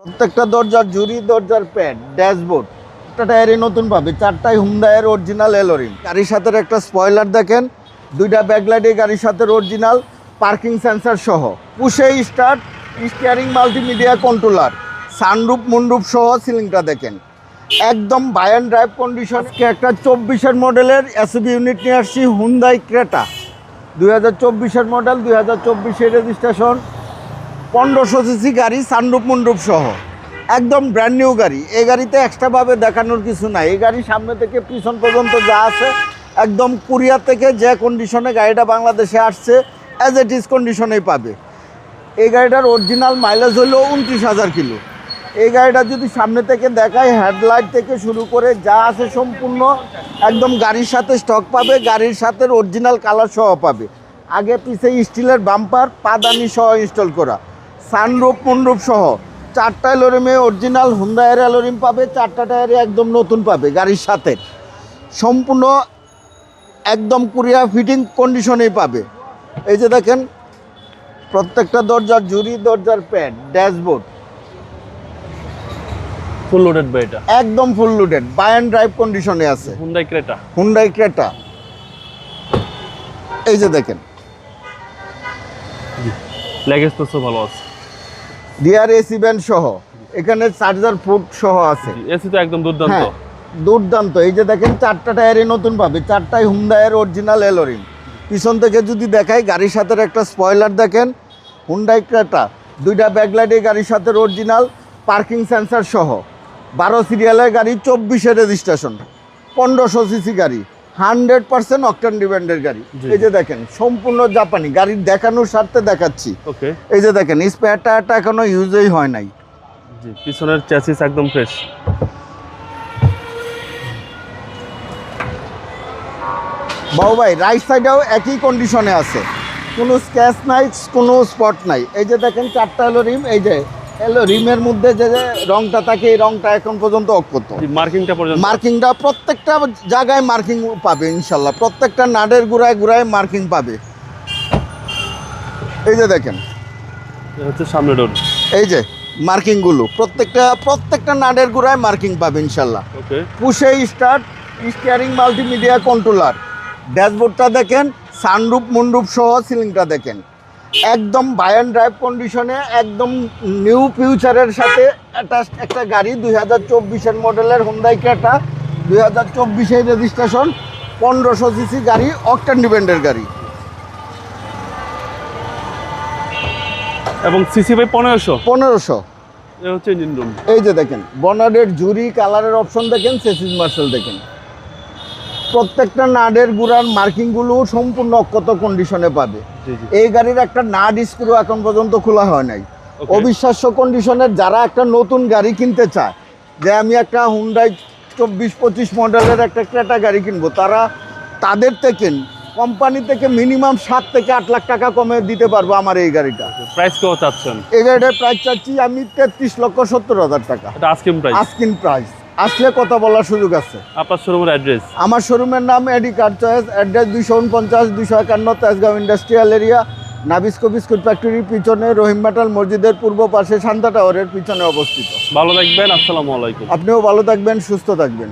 প্রত্যেকটা দরজার ঝুরি, দরজার প্যাড, ড্যাশবোর্ড একটা টায়ারই নতুন পাবে। চারটায় হুন্ডাইয়ের অরিজিনাল এলোরিম। গাড়ির সাথে একটা স্পয়লার দেখেন, দুইটা ব্যাকলাইটে গাড়ির সাথে অরিজিনাল পার্কিং সেন্সার সহ, পুশে start, steering multimedia controller, sunroof moonroof সহ সিলিংটা দেখেন একদম বাই অ্যান্ড ড্রাইভ কন্ডিশন। একটা 24-এর মডেলের এসইউভি ইউনিট নিয়ে আসছি, হুন্ডাই ক্রেটা 2024-এর মডেল, 2024-এর রেজিস্ট্রেশন, 1500 সিসি গাড়ি, সানরুফ মুনরুফ সহ একদম ব্র্যান্ড নিউ গাড়ি। এই গাড়িতে এক্সট্রাভাবে দেখানোর কিছু নাই। এই গাড়ি সামনে থেকে পিছন পর্যন্ত যা আছে একদম কুরিয়ার থেকে যে কন্ডিশনে গাড়িটা বাংলাদেশে আসছে অ্যাজ ইট ইজ কন্ডিশনেই পাবে। এই গাড়িটার অরিজিনাল মাইলেজ হলো 29,000 কিলো। এই গাড়িটা যদি সামনে থেকে দেখায়, হেডলাইট থেকে শুরু করে যা আছে সম্পূর্ণ একদম গাড়ির সাথে স্টক পাবে, গাড়ির সাথে অরিজিনাল কালার সহ পাবে। আগে পিছে স্টিলের বাম্পার, পাদানি সহ ইনস্টল করা, সানরুফ মুনরুফ সহ চারটা এলোরিমে অরিজিনাল হুন্ডাইয়ের এলোরিম পাবে। চারটা টায়ারে একদম নতুন পাবে গাড়ির সাথে, সম্পূর্ণ একদম কুরিয়া ফিটিং কন্ডিশনেই পাবে। এই যে দেখেন প্রত্যেকটা দরজার ঝুরি, দরজার প্যাড, ড্যাশবোর্ড ফুল লোডেড ভাই, এটা একদম full loaded buy and drive কন্ডিশনে আছে। হুন্ডাই ক্রেটা এই যে দেখেন লাগেজ তো ভালো আছে, রিয়ার এসি ব্যান্ড সহ, এখানে চার্জার ফুট সহ আছে। এসি তো একদম দুর্দান্ত, হ্যাঁ দুর্দান্ত। এই যে দেখেন চারটা টায়ারই নতুন পাবে, চারটায় হুন্ডাইয়ের অরিজিনাল এলোরিম। পিছন থেকে যদি দেখায়, গাড়ির সাথে একটা স্পয়লার দেখেন, হুন্ডাই ক্রেটা, দুইটা ব্যাকলাইটে গাড়ির সাথে অরিজিনাল পার্কিং সেন্সার সহ, 12 সিরিয়ালের গাড়ি, 24-এর রেজিস্ট্রেশন, 1500 সিসি গাড়ি, 100% অকটেন ডিপেন্ডের গাড়ি। এই যে দেখেন সম্পূর্ণ জাপানি গাড়ির দেখানোর স্বার্থে দেখাচ্ছি। ওকে, এই যে দেখেন স্পেয়ার টায়ারটা এখনো ইউজই হয় নাই। জি, পিছনের চ্যাসিস একদম ফ্রেশ। বাবু ভাই রাইট সাইডেও একই কন্ডিশনে আছে, কোনো স্ক্র্যাচ নাই, কোনো স্পট নাই। এই যে দেখেন চারটা হলো রিম, এই যে রিমের মধ্যে যে রংটা থাকে, এই রংটা এখন পর্যন্ত অক্ষত। মার্কিংটা প্রত্যেকটা জায়গায় মার্কিং পাবে ইনশাল্লাহ, প্রত্যেকটা নাটের গোড়ায় গোড়ায় মার্কিং পাবে। এই যে দেখেন হচ্ছে সামনে ডোর, এই যে মার্কিংগুলো প্রত্যেকটা নাটের গোড়ায় মার্কিং পাবে ইনশাল্লাহ। ওকে, পুশে স্টার্ট, স্টিয়ারিং মাল্টিমিডিয়া কন্ট্রোলার, ড্যাশবোর্ডটা দেখেন, সানরুফ মুনরুফ সহ সিলিংটা দেখেন একদম বাই অ্যান্ড ড্রাইভ কন্ডিশনে, একদম নিউ ফিউচারের সাথে অ্যাটাচড একটা গাড়ি। 2024-এর মডেলের হুন্ডাই ক্রেটা, 2024-এর রেজিস্ট্রেশন, 1500 সিসি গাড়ি, অকটেন ডিপেন্ডের গাড়ি এবং সিসি ভাই 1500 এ হচ্ছে ইঞ্জিন রুম। এই যে দেখেন বনারের ঝুরি, কালারের অপশন দেখেন, চেসিস মার্শাল দেখেন, প্রত্যেকটা নাটের গুড়ার মার্কিংগুলো সম্পূর্ণ অক্ষত কন্ডিশনে পাবে। এই গাড়ির একটা নাট স্ক্রু এখন পর্যন্ত খোলা হয় নাই। অবিশ্বাস্য কন্ডিশনের। যারা একটা নতুন গাড়ি কিনতে চায়, যে আমি একটা হুন্ডাই 24-25 মডেলের একটা ক্রেটা গাড়ি কিনবো, তাদের থেকে কোম্পানি থেকে মিনিমাম 7 থেকে 8 লাখ টাকা কমে দিতে পারবো আমার এই গাড়িটা। প্রাইস কত চাচ্ছেন? এই গাড়িটার প্রাইস চাচ্ছি আমি 33,70,000 টাকা। এটা আস্কিং প্রাইস। আসলে কথা বলার সুযোগ আছে। আপনার শোরুমের অ্যাড্রেস? আমার শোরুমের নাম AD car choice, address 249-251 Tejgaon industrial area, Nabisco biscuit ফ্যাক্টরির পিছনে, রহিম মেটাল মসজিদের পূর্ব পাশে, শান্তা টাওয়ারের পিছনে অবস্থিত। ভালো থাকবেন, আসসালামু আলাইকুম। আপনিও ভালো থাকবেন, সুস্থ থাকবেন।